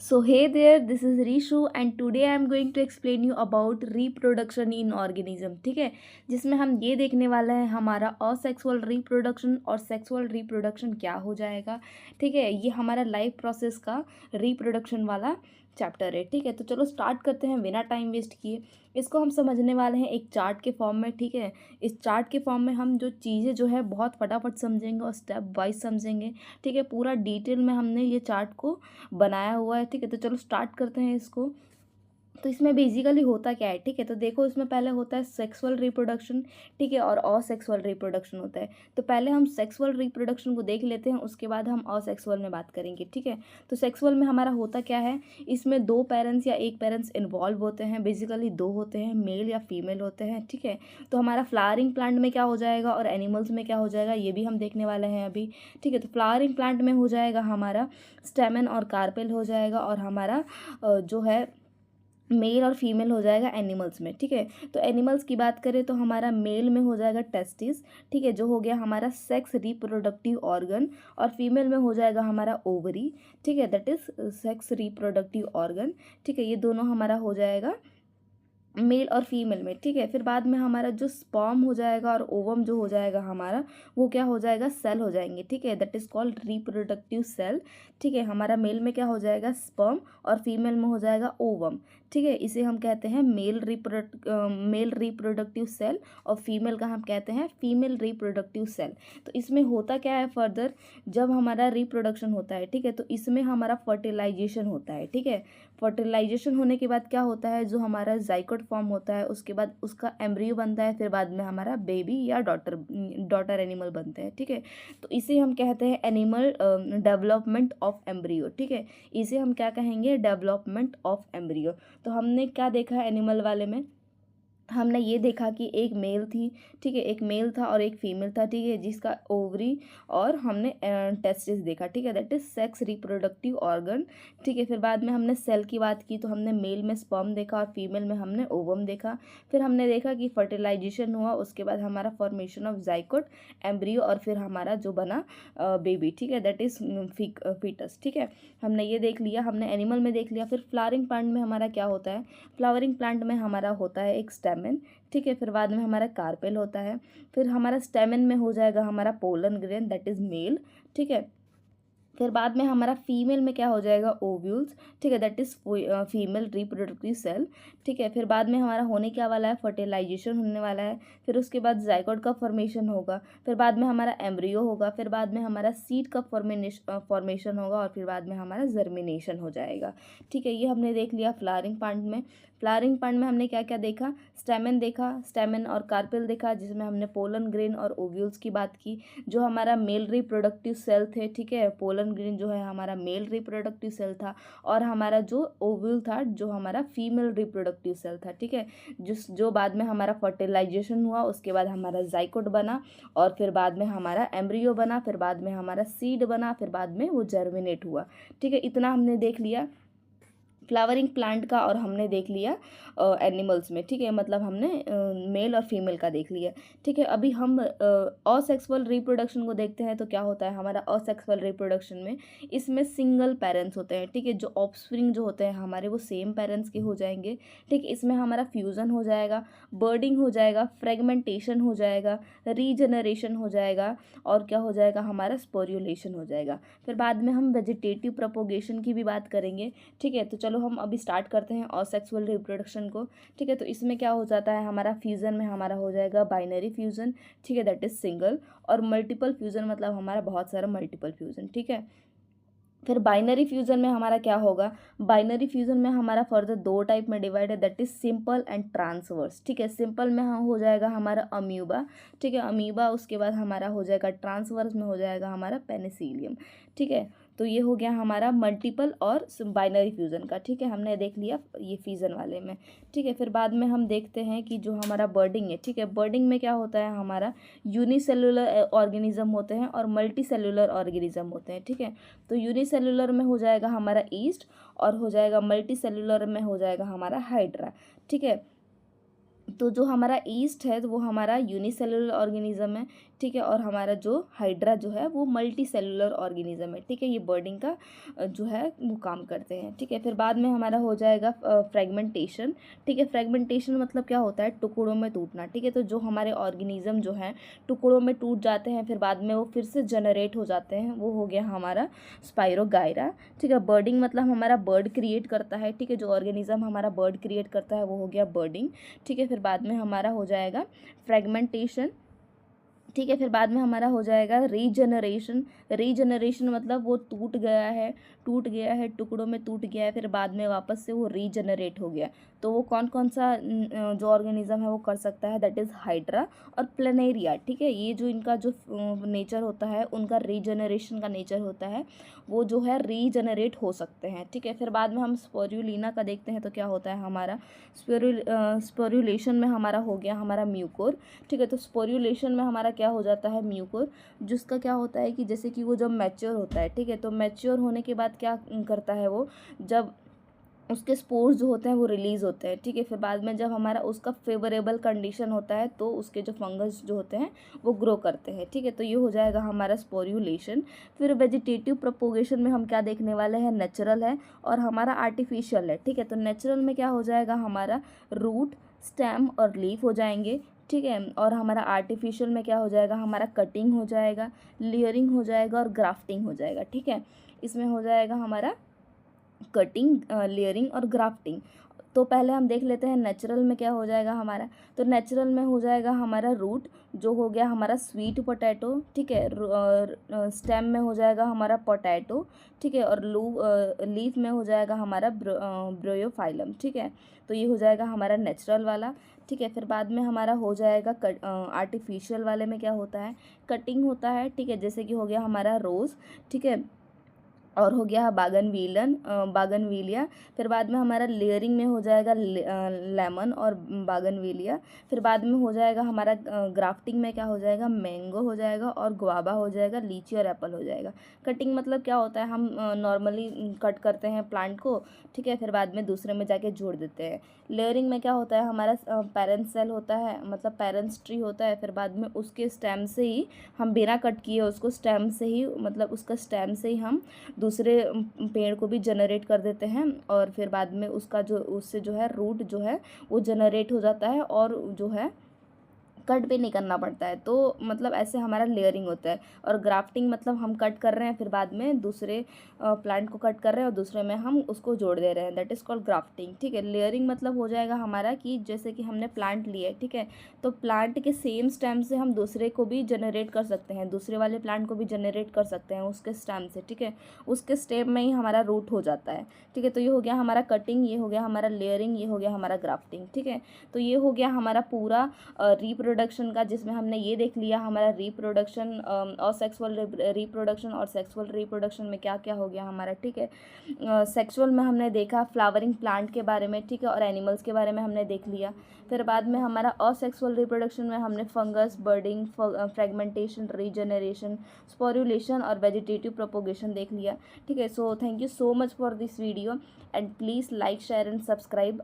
So hey there, this is Rishu and today I am going to explain you about reproduction in organism. ठीक है, जिसमें हम ये देखने वाला है हमारा असेक्सुअल रिप्रोडक्शन और सेक्सुअल रिप्रोडक्शन क्या हो जाएगा। ठीक है, ये हमारा लाइफ प्रोसेस का रिप्रोडक्शन वाला चैप्टर है। ठीक है, तो चलो स्टार्ट करते हैं बिना टाइम वेस्ट किए। इसको हम समझने वाले हैं एक चार्ट के फॉर्म में। ठीक है, इस चार्ट के फॉर्म में हम जो चीज़ें जो है बहुत फटाफट समझेंगे और स्टेप वाइज समझेंगे। ठीक है, पूरा डिटेल में हमने ये चार्ट को बनाया हुआ है। ठीक है, तो चलो स्टार्ट करते हैं इसको। तो इसमें बेसिकली होता क्या है। ठीक है, तो देखो इसमें पहले होता है सेक्सुअल रिप्रोडक्शन। ठीक है, और असेक्सुअल रिप्रोडक्शन होता है। तो पहले हम सेक्सुअल रिप्रोडक्शन को देख लेते हैं, उसके बाद हम असेक्सुअल में बात करेंगे। ठीक है, तो सेक्सुअल में हमारा होता क्या है, इसमें दो पेरेंट्स या एक पेरेंट्स इन्वॉल्व होते हैं। बेसिकली दो होते हैं, मेल या फीमेल होते हैं। ठीक है, तो हमारा फ्लावरिंग प्लांट में क्या हो जाएगा और एनिमल्स में क्या हो जाएगा, ये भी हम देखने वाले हैं अभी। ठीक है, तो फ्लावरिंग प्लांट में हो जाएगा हमारा स्टेमन और कार्पेल हो जाएगा, और हमारा जो है मेल और फीमेल हो जाएगा एनिमल्स में। ठीक है, तो एनिमल्स की बात करें तो हमारा मेल में हो जाएगा टेस्टिस। ठीक है, जो हो गया हमारा सेक्स रिप्रोडक्टिव ऑर्गन, और फीमेल में हो जाएगा हमारा ओवरी। ठीक है, that is sex reproductive organ. ठीक है, ये दोनों हमारा हो जाएगा मेल और फीमेल में। ठीक है, फिर बाद में हमारा जो स्पर्म हो जाएगा और ओवम जो हो जाएगा हमारा, वो क्या हो जाएगा, सेल हो जाएंगे। ठीक है, that is called reproductive cell. ठीक है, हमारा मेल में क्या हो जाएगा, स्पर्म, और फीमेल में हो जाएगा ओवम। ठीक है, इसे हम कहते हैं मेल रिप्रोडक्टिव सेल, और फीमेल का हम कहते हैं फीमेल रिप्रोडक्टिव सेल। तो इसमें होता क्या है फर्दर, जब हमारा रिप्रोडक्शन होता है, ठीक है, तो इसमें हमारा फर्टिलाइजेशन होता है। ठीक है, फर्टिलाइजेशन होने के बाद क्या होता है, जो हमारा जाइकोट फॉर्म होता है, उसके बाद उसका एम्ब्रियो बनता है, फिर बाद में हमारा बेबी या डॉटर एनिमल बनते हैं। ठीक है, तो इसे हम कहते हैं एनिमल डेवलपमेंट ऑफ एम्ब्रियो। ठीक है, इसे हम क्या कहेंगे, डेवलपमेंट ऑफ एम्ब्रियो। तो हमने क्या देखा है एनिमल वाले में, हमने ये देखा कि एक मेल थी। ठीक है, एक मेल था और एक फीमेल था। ठीक है, जिसका ओवरी और हमने टेस्टिस देखा। ठीक है, that is sex reproductive organ. ठीक है, फिर बाद में हमने सेल की बात की, तो हमने मेल में स्पर्म देखा और फीमेल में हमने ओवम देखा। फिर हमने देखा कि फर्टिलाइजेशन हुआ, उसके बाद हमारा फॉर्मेशन ऑफ जाइकोट, एम्ब्रियो, और फिर हमारा जो बना बेबी। ठीक है, दैट इज फीटस। ठीक है, हमने ये देख लिया, हमने एनिमल में देख लिया। फिर फ्लावरिंग प्लांट में हमारा क्या होता है, फ्लावरिंग प्लांट में हमारा होता है एक स्टेमन। ठीक है, फिर बाद में हमारा कार्पेल होता है। फिर हमारा स्टेमन में हो जाएगा हमारा pollen grain, that is male. ठीक है, फिर बाद में हमारा फीमेल में क्या हो जाएगा, ओव्यूल्स। ठीक है, that is female reproductive cell. ठीक है, फिर बाद में हमारा होने क्या वाला है, फर्टिलाइजेशन होने वाला है। फिर उसके बाद जाइगोट का फॉर्मेशन होगा, फिर बाद में हमारा एम्ब्रियो होगा, फिर बाद में हमारा सीड का फॉर्मेशन होगा, और फिर बाद में हमारा जर्मिनेशन हो जाएगा। ठीक है, ये हमने देख लिया फ्लावरिंग प्लांट में। फ्लावरिंग प्लांट में हमने क्या क्या देखा, स्टेमन देखा, स्टेमन और कार्पेल देखा, जिसमें हमने पोलन ग्रेन और ओव्यूल्स की बात की, जो हमारा मेल रिप्रोडक्टिव सेल थे। ठीक है, पोलन ग्रेन जो है हमारा मेल रिप्रोडक्टिव सेल था, और हमारा जो ओव्यूल था जो हमारा फीमेल रिप्रोडक्टिव सेल था। ठीक है, जो बाद में हमारा फर्टिलाइजेशन हुआ, उसके बाद हमारा जाइकोट बना, और फिर बाद में हमारा एम्ब्रियो बना, फिर बाद में हमारा सीड बना, फिर बाद में वो जर्मिनेट हुआ। ठीक है, इतना हमने देख लिया फ्लावरिंग प्लांट का, और हमने देख लिया एनिमल्स में। ठीक है, मतलब हमने मेल और फीमेल का देख लिया। ठीक है, अभी हम असेक्सुअल रिप्रोडक्शन को देखते हैं। तो क्या होता है हमारा असेक्सुअल रिप्रोडक्शन में, इसमें सिंगल पेरेंट्स होते हैं। ठीक है, जो ऑफस्प्रिंग जो होते हैं हमारे, वो सेम पेरेंट्स के हो जाएंगे। ठीक है, इसमें हमारा फ्यूज़न हो जाएगा, बर्डिंग हो जाएगा, फ्रेगमेंटेशन हो जाएगा, रीजनरेशन हो जाएगा, और क्या हो जाएगा, हमारा स्पोर्युलेशन हो जाएगा। फिर बाद में हम वेजिटेटिव प्रोपोगेशन की भी बात करेंगे। ठीक है, तो चलो हम अभी स्टार्ट करते हैं असेक्सुअल रिप्रोडक्शन को। ठीक है, तो इसमें क्या हो जाता है, हमारा फ्यूज़न में हमारा हो जाएगा बाइनरी फ्यूज़न। ठीक है, दैट इज सिंगल, और मल्टीपल फ्यूज़न मतलब हमारा बहुत सारा मल्टीपल फ्यूज़न। ठीक है, फिर बाइनरी फ्यूज़न में हमारा क्या होगा, बाइनरी फ्यूज़न में हमारा फर्दर दो टाइप में डिवाइड है, that is simple and transverse. ठीक है, सिंपल में हो जाएगा हमारा अमीबा। ठीक है, अमीबा, उसके बाद हमारा हो जाएगा ट्रांसवर्स में हो जाएगा हमारा पेनिसिलियम। ठीक है, तो ये हो गया हमारा मल्टीपल और बाइनरी फ्यूज़न का। ठीक है, हमने देख लिया ये फ्यूज़न वाले में। ठीक है, फिर बाद में हम देखते हैं कि जो हमारा बर्डिंग है। ठीक है, बर्डिंग में क्या होता है, हमारा यूनिसेलुलर ऑर्गेनिज्म होते हैं और मल्टी सेलुलर ऑर्गेनिज्म होते हैं। ठीक है, तो यूनिसेलुलर में हो जाएगा हमारा ईस्ट, और हो जाएगा मल्टी सेलुलर में हो जाएगा हमारा हाइड्रा। ठीक है, तो जो हमारा ईस्ट है तो वो हमारा यूनिसेलुलर ऑर्गेनिज्म है। ठीक है। और हमारा जो हाइड्रा जो है वो मल्टी सेलुलर ऑर्गेनिज्म है, ठीक है। ये बर्डिंग का जो है वो काम करते हैं, ठीक है। फिर बाद में हमारा हो जाएगा फ्रेगमेंटेशन, ठीक है। फ्रेगमेंटेशन मतलब क्या होता है, टुकड़ों में टूटना, ठीक है। तो जो हमारे ऑर्गेनिज्म जो हैं टुकड़ों में टूट जाते हैं, फिर बाद में वो फिर से जनरेट हो जाते हैं, वो हो गया हमारा स्पाइरोगायरा, ठीक है। बर्डिंग मतलब हमारा बर्ड क्रिएट करता है, ठीक है। जो ऑर्गेनिज्म हमारा बर्ड क्रिएट करता है वो हो गया बर्डिंग, ठीक है। फिर बाद में हमारा हो जाएगा फ्रेगमेंटेशन, ठीक है। फिर बाद में हमारा हो जाएगा रीजनरेशन। रीजनरेशन मतलब वो टूट गया है टुकड़ों में टूट गया है, फिर बाद में वापस से वो रीजनरेट हो गया। तो वो कौन कौन सा जो ऑर्गेनिज्म है वो कर सकता है, दैट इज़ हाइड्रा और प्लेनेरिया, ठीक है। ये जो इनका जो नेचर होता है, उनका रीजनरेशन का नेचर होता है, वो जो है रीजनरेट हो सकते हैं, ठीक है। फिर बाद में हम स्पोरुलिना का देखते हैं तो क्या होता है हमारा स्पोरुलेशन में हमारा हो गया हमारा म्यूकोर, ठीक है। तो स्पोरुलेशन में हमारा क्या हो जाता है, म्यूकोर, जिसका क्या होता है कि जैसे कि वो जब मैच्योर होता है, ठीक है। तो मैच्योर होने के बाद क्या करता है वो, जब उसके स्पोर्स जो होते हैं वो रिलीज़ होते हैं, ठीक है। फिर बाद में जब हमारा उसका फेवरेबल कंडीशन होता है तो उसके जो फंगस जो होते हैं वो ग्रो करते हैं, ठीक है। तो ये हो जाएगा हमारा स्पोरुलेशन। फिर वेजिटेटिव प्रोपोगेशन में हम क्या देखने वाले हैं, नेचुरल है और हमारा आर्टिफिशियल है, ठीक है। तो नेचुरल में क्या हो जाएगा हमारा रूट, स्टेम और लीफ हो जाएंगे, ठीक है। और हमारा आर्टिफिशियल में क्या हो जाएगा, हमारा कटिंग हो जाएगा, लेयरिंग हो जाएगा और ग्राफ्टिंग हो जाएगा, ठीक है। इसमें हो जाएगा हमारा कटिंग, लेयरिंग और ग्राफ्टिंग। तो पहले हम देख लेते हैं नेचुरल में क्या हो जाएगा हमारा। तो नेचुरल में हो जाएगा हमारा रूट, जो हो गया हमारा स्वीट पोटैटो, ठीक है। स्टेम में हो जाएगा हमारा पोटैटो, ठीक है। और लीफ में हो जाएगा हमारा ब्रोयोफाइलम, ठीक है। तो ये हो जाएगा हमारा नेचुरल वाला, ठीक है। फिर बाद में हमारा हो जाएगा आर्टिफिशियल वाले में क्या होता है, कटिंग होता है, ठीक है। जैसे कि हो गया हमारा रोज़, ठीक है। और हो गया बागनविलिया। फिर बाद में हमारा लेयरिंग में हो जाएगा लेमन और बागनविलिया। फिर बाद में हो जाएगा हमारा ग्राफ्टिंग में क्या हो जाएगा, मैंगो हो जाएगा और गुआवा हो जाएगा, लीची और एप्पल हो जाएगा। कटिंग मतलब क्या होता है, हम नॉर्मली कट करते हैं प्लांट को, ठीक है। फिर बाद में दूसरे में जाके जोड़ देते हैं। लेयरिंग में क्या होता है, हमारा पेरेंट सेल होता है, मतलब पेरेंट्स ट्री होता है। फिर बाद में उसके स्टेम से ही हम बिना कट किए उसको स्टेम से ही, मतलब उसका स्टेम से ही हम दूसरे पेड़ को भी जनरेट कर देते हैं। और फिर बाद में उसका जो उससे जो है रूट जो है वो जनरेट हो जाता है और जो है कट भी नहीं करना पड़ता है। तो मतलब ऐसे हमारा लेयरिंग होता है। और ग्राफ्टिंग मतलब हम कट कर रहे हैं, फिर बाद में दूसरे प्लांट को कट कर रहे हैं और दूसरे में हम उसको जोड़ दे रहे हैं, दैट इज़ कॉल्ड ग्राफ्टिंग, ठीक है। लेयरिंग मतलब हो जाएगा हमारा कि जैसे कि हमने प्लांट लिया है, ठीक है। तो प्लांट के सेम स्टेम से हम दूसरे को भी जनरेट कर सकते हैं, दूसरे वाले प्लांट को भी जनरेट कर सकते हैं उसके स्टेम से, ठीक है। उसके स्टेम में ही हमारा रूट हो जाता है, ठीक है। तो ये हो गया हमारा कटिंग, ये हो गया हमारा लेयरिंग, ये हो गया हमारा ग्राफ्टिंग, ठीक है। तो ये हो गया हमारा पूरा रिप्रोडक्शन का, जिसमें हमने ये देख लिया हमारा रिप्रोडक्शन और सेक्सुअल रिप्रोडक्शन और सेक्सुअल रिप्रोडक्शन में क्या क्या हो गया हमारा, ठीक है। सेक्सुअल में हमने देखा फ्लावरिंग प्लांट के बारे में, ठीक है, और एनिमल्स के बारे में हमने देख लिया। फिर बाद में हमारा असेक्सुअल रिप्रोडक्शन में हमने फंगस, बर्डिंग, फ्रेगमेंटेशन, रीजनरेशन, स्पोरुलेशन और वेजिटेटिव प्रोपोगेशन देख लिया, ठीक है। So thank you so much for this video and please like, share and subscribe.